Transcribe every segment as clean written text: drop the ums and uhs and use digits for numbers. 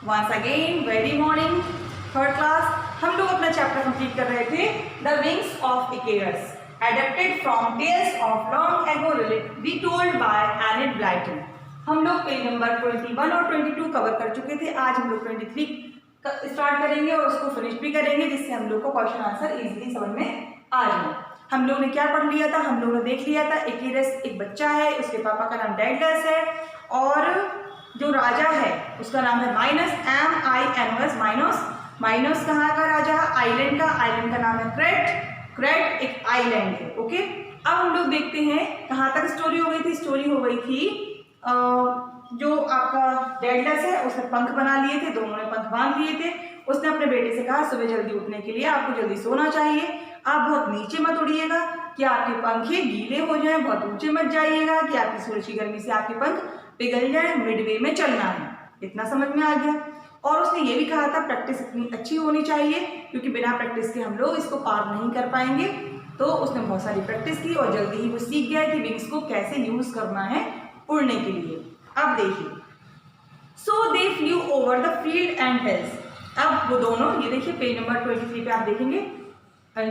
Once again very morning third class. हम लोग अपना चैप्टर कंप्लीट कर रहे थे the wings of Icarus adapted from tales of long ago retold by Enid Blyton. हम लोग पेज नंबर 21 और 22 कवर कर चुके थे। आज हम लोग 23 स्टार्ट करेंगे और उसको फिनिश भी करेंगे, जिससे हम लोग को क्वेश्चन आंसर इजीली समझ में आ जाए। हम लोग ने क्या पढ़ लिया था? हम लोगों ने देख लिया था इकेरस एक बच्चा है, उसके पापा का नाम डेडलस है और जो राजा है उसका नाम है माइनस, MINOS, माइनस कहाँ का राजा है? आइलैंड का नाम है क्रेट एक आइलैंड है। ओके, अब हम लोग देखते हैं कहाँ तक स्टोरी हो गई थी। स्टोरी हो गई थी जो आपका डेडलस है उसने पंख बना लिए थे, दोनों ने पंख बांध लिए थे। उसने अपने बेटे से कहा सुबह जल्दी उठने के लिए आपको जल्दी सोना चाहिए, आप बहुत नीचे मत उड़िएगा कि आपके पंखे गीले हो जाएं, बहुत ऊंचे मत जाइएगा कि आपकी सूरज की गर्मी से आपके पंख पिघल जाए, मिडवे में चलना है। इतना समझ में आ गया। और उसने ये भी कहा था प्रैक्टिस इतनी अच्छी होनी चाहिए क्योंकि बिना प्रैक्टिस के हम लोग इसको पार नहीं कर पाएंगे। तो उसने बहुत सारी प्रैक्टिस की और जल्दी ही वो सीख गया कि विंग्स को कैसे यूज करना है उड़ने के लिए। अब देखिए, so they flew over the field and hills. अब वो दोनों, ये देखिए पेज नंबर 23 पे आप देखेंगे,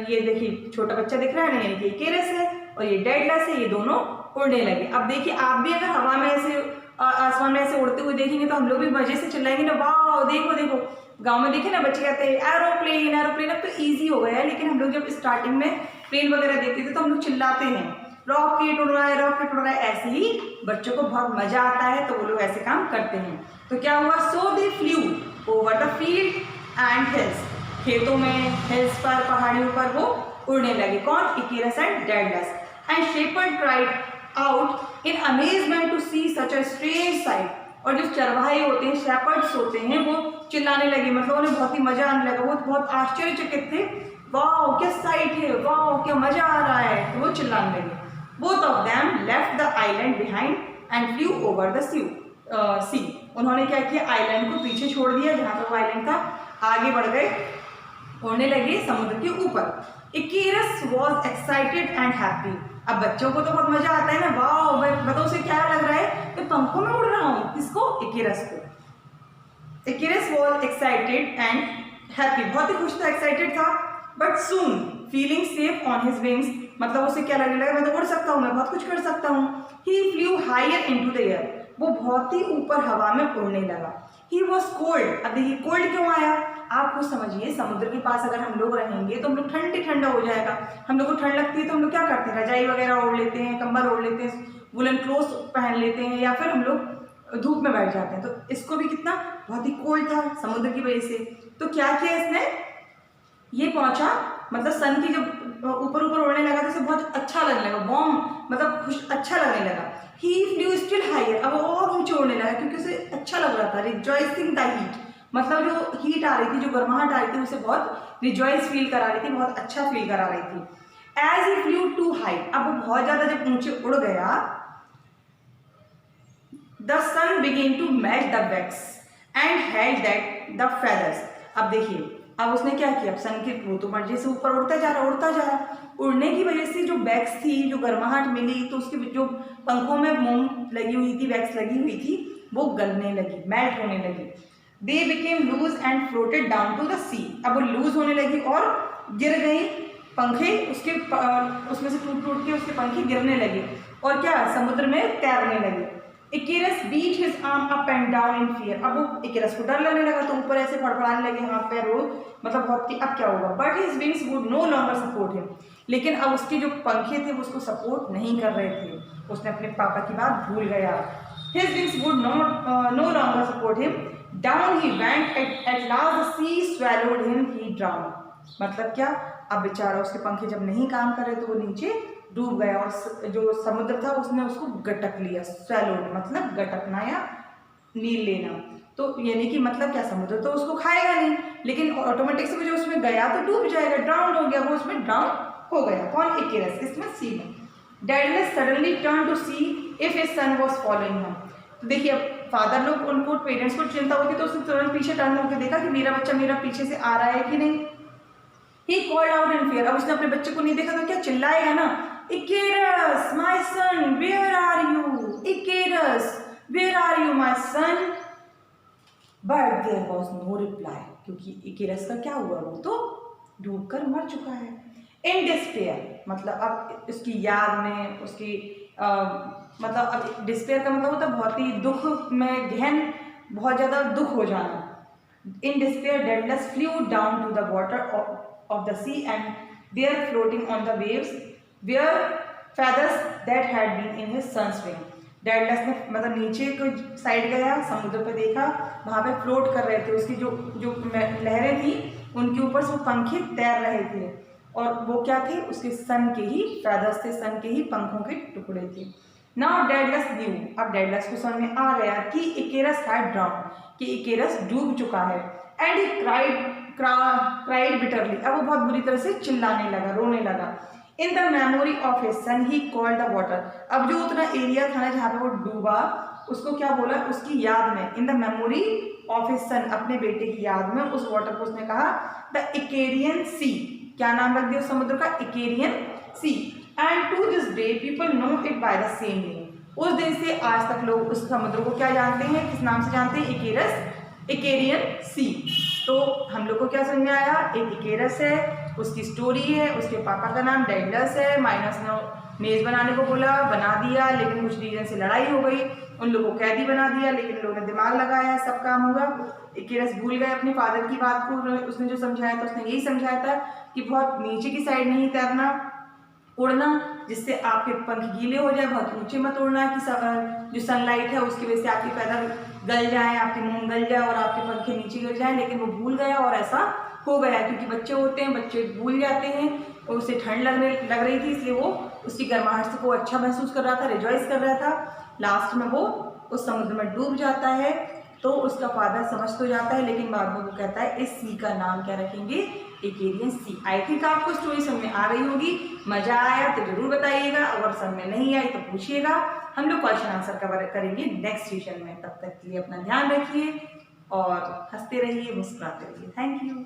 ये देखिए छोटा बच्चा दिख रहा है ना, यानी कि केरस है और ये डेडलस है, ये दोनों उड़ने लगे। अब देखिए आप भी अगर हवा में ऐसे आसमान में ऐसे उड़ते हुए देखेंगे तो हम लोग भी मजे से चिल्लाएंगे ना, वाह देखो देखो। गांव में देखे ना बच्चे कहते हैं एरोप्लेन एरोप्लेन। अब तो ईजी हो गया है, लेकिन हम लोग जब स्टार्टिंग में प्लेन वगैरह देखते थे तो हम लोग चिल्लाते हैं रॉकेट उड़ रहा है, रॉकेट उड़ रहा है। ऐसे ही बच्चों को बहुत मजा आता है तो वो लोग ऐसे काम करते हैं। तो क्या हुआ? So they flew over the field and hills. खेतों में, हिल्स पर, पहाड़ियों पर वो उड़ने लगे। कौन? Icarus and Daedalus. And shepherd cried out in amazement to see such a strange sight. और जो चरवाहे होते हैं, शेपर्ड्स होते हैं, वो चिल्लाने लगे, मतलब उन्हें बहुत ही मजा आने लगा, वो बहुत आश्चर्यचकित थे। वाह क्या साइट है, वाह क्या मजा आ रहा है, तो वो चिल्लाने लगे। Both of them left the island behind and flew over the sea. उन्होंने क्या किया? आइलैंड को पीछे छोड़ दिया, जहां पर वो आइलैंड था, आगे बढ़ गए, उड़ने लगे समुद्र के ऊपर। इकेरस वॉज एक्साइटेड एंड हैप्पी। अब बच्चों को तो बहुत मजा आता है ना, वाह बताओ उसे क्या लग रहा है कि पंखों में उड़ रहा हूँ। किसको? इकेरस को। इकेरस वॉज एक्साइटेड एंड हैप्पी, बहुत ही खुश था, एक्साइटेड था। But soon feeling safe on his wings, मतलब उसे क्या लगने लगा, मैं तो उड़ सकता हूँ, मैं बहुत कुछ कर सकता हूँ। He flew higher into the air, वो बहुत ही ऊपर हवा में उड़ने लगा। He was cold. अब देखिए कोल्ड क्यों आया? आप कुछ समझिए, समुद्र के पास अगर हम लोग रहेंगे तो हम लोग ठंडा हो जाएगा। हम लोग को ठंड लगती है तो हम लोग क्या करते हैं? रजाई वगैरह ओढ़ लेते हैं, कंबल ओढ़ लेते हैं, वुलन क्लोथ्स पहन लेते हैं, या फिर हम लोग धूप में बैठ जाते हैं। तो इसको भी कितना बहुत ही कोल्ड था समुद्र की वजह से। तो क्या किया इसने? ये पहुंचा, मतलब सन की जब ऊपर ऊपर उड़ने लगा तो इसे बहुत अच्छा लगने लगा, वार्म, मतलब खुश, अच्छा लगने लगा। ही फ्लू स्टिल हायर, अब और ऊंचे उड़ने लगा क्योंकि उसे अच्छा लग रहा था। रिजॉइसिंग द हीट, मतलब जो हीट आ रही थी, जो गर्माहट आ रही थी, उसे बहुत रिजॉइस फील करा रही थी, बहुत अच्छा फील करा रही थी। As he flew too high, अब वो बहुत ज्यादा जब ऊंचे उड़ गया, the sun began to melt the wax and held that the feathers. अब देखिए, अब उसने क्या किया? अब सन के, वो तो मर्जी से ऊपर उड़ता जा रहा, उड़ने की वजह से जो वैक्स थी, जो गर्माहट मिली, तो उसके जो पंखों में मोम लगी हुई थी, वैक्स लगी हुई थी, वो गलने लगी, मेल्ट होने लगी। They became loose and floated down to the sea, अब वो लूज होने लगी और गिर गई पंखे, उसके उसमें से टूट के उसके पंखे गिरने लगे और क्या? समुद्र में तैरने लगे। Icarus beat his arm up and down in fear, अब वो इकेरस को डर लगने लगा तो ऊपर ऐसे फड़फड़ाने लगे हाथ पैर, वो मतलब बहुत कि अब क्या होगा। But his wings would no longer support him, लेकिन अब उसके जो पंखे थे वो उसको सपोर्ट नहीं कर रहे थे। उसने अपने पापा की बात भूल गया। His wings would no longer support him, down he went, at last the sea swallowed him, he drown. मतलब क्या? अब बेचारा उसके पंखे जब नहीं काम कर रहे तो वो नीचे डूब गया और जो समुद्र था उसने उसको गटक लिया। स्वैलोड मतलब गटकना या नील लेना। तो यानी कि मतलब क्या? समुद्र तो उसको खाएगा नहीं, लेकिन ऑटोमेटिक से जो उसमें गया तो डूब जाएगा, ड्राउन हो गया, वो उसमें ड्राउन हो गया। कौन? इकेरस, इसमें सी में। Daedalus suddenly turn to see if his son was following him. तो देखिए, अब फादर लोग, उनको पेरेंट्स को चिंता होती तो उसने तुरंत पीछे टर्न होकर देखा कि मेरा बच्चा मेरा पीछे से आ रहा है कि नहीं। He called out in fear, अब उसने अपने बच्चे को नहीं देखा तो क्या चिल्लाएगा ना, Icarus my son where are you, Icarus where are you my son. But there was no reply, क्योंकि इकेरस का क्या हुआ, वो तो डूब कर मर चुका है। इन डिस्पेयर मतलब अब उसकी याद में उसकी मतलब अब डिस्पेयर का मतलब होता है बहुत ही दुख में गहन, बहुत ज़्यादा दुख हो जाना। In despair Daedalus flew down to the water of the sea and there floating on the waves were feathers that had been in his son's wing। Daedalus ने मतलब नीचे को साइड गया, समुद्र पे देखा, वहाँ पे फ्लोट कर रहे थे, उसकी जो जो लहरें थी उनके ऊपर से वो पंखे तैर रहे थे, और वो क्या थे, उसके सन के ही फेदर्स थे, सन के ही पंखों के टुकड़े थे। नाउ डेडलस न्यू, अब डेडलस को समझ में आ गया कि इकेरस हैड ड्राउंड, कि इकेरस डूब चुका है। एंड ही क्राइड बिटरली, अब वो बहुत बुरी तरह से चिल्लाने लगा, रोने लगा। In the memory of his son he called the water, अब जो उतना एरिया था ना जहाँ पे वो डूबा, उसको क्या बोला, उसकी याद में, in the memory of his son, अपने बेटे की याद में उस वाटर को उसने कहा द इकेरियन सी, क्या नाम रख दिया उस समुद्र का, Icarian sea. And to this day people know it by the same name, उस दिन से आज तक लोग उस समुद्र को क्या जानते हैं, किस नाम से जानते हैं, इकेरस, इकेरियन सी। तो हम लोग को क्या समझ में आया, एक इकेरस है, उसकी स्टोरी है, उसके पापा का नाम डेडलस है, माइनस ने मेज बनाने को बोला, बना दिया, लेकिन कुछ रीजन से लड़ाई हो गई, उन लोगों को कैदी बना दिया, लेकिन लोगों ने दिमाग लगाया, सब काम होगा। इकेरस भूल गए अपने फादर की बात को, उसने जो समझाया था उसने यही समझाया था कि बहुत नीचे की साइड नहीं तैरना, उड़ना, जिससे आपके पंख गीले हो जाए, बहुत ऊंचे मत उड़ना कि जो सनलाइट है उसकी वजह से आपकी पैदल गल जाए, आपके मुंह गल जाए और आपके पंखे नीचे गिर जाए। लेकिन वो भूल गया और ऐसा हो गया, क्योंकि बच्चे होते हैं, बच्चे भूल जाते हैं, और उसे ठंड लग रही थी, इसलिए वो उसकी गर्माहट से को अच्छा महसूस कर रहा था, रिजॉइस कर रहा था। लास्ट में वो उस समुद्र में डूब जाता है, तो उसका फादर समझ तो जाता है, लेकिन बाद में वो कहता है इस सी का नाम क्या रखेंगे, इकेरियन सी। आई थिंक आपको स्टोरी समझ में आ रही होगी, मजा आया तो जरूर बताइएगा, अगर समझ में नहीं आई तो पूछिएगा, हम लोग क्वेश्चन आंसर कवर करेंगे नेक्स्ट सेशन में। तब तक के लिए अपना ध्यान रखिए और हंसते रहिए, मुस्कुराते रहिए। Thank you.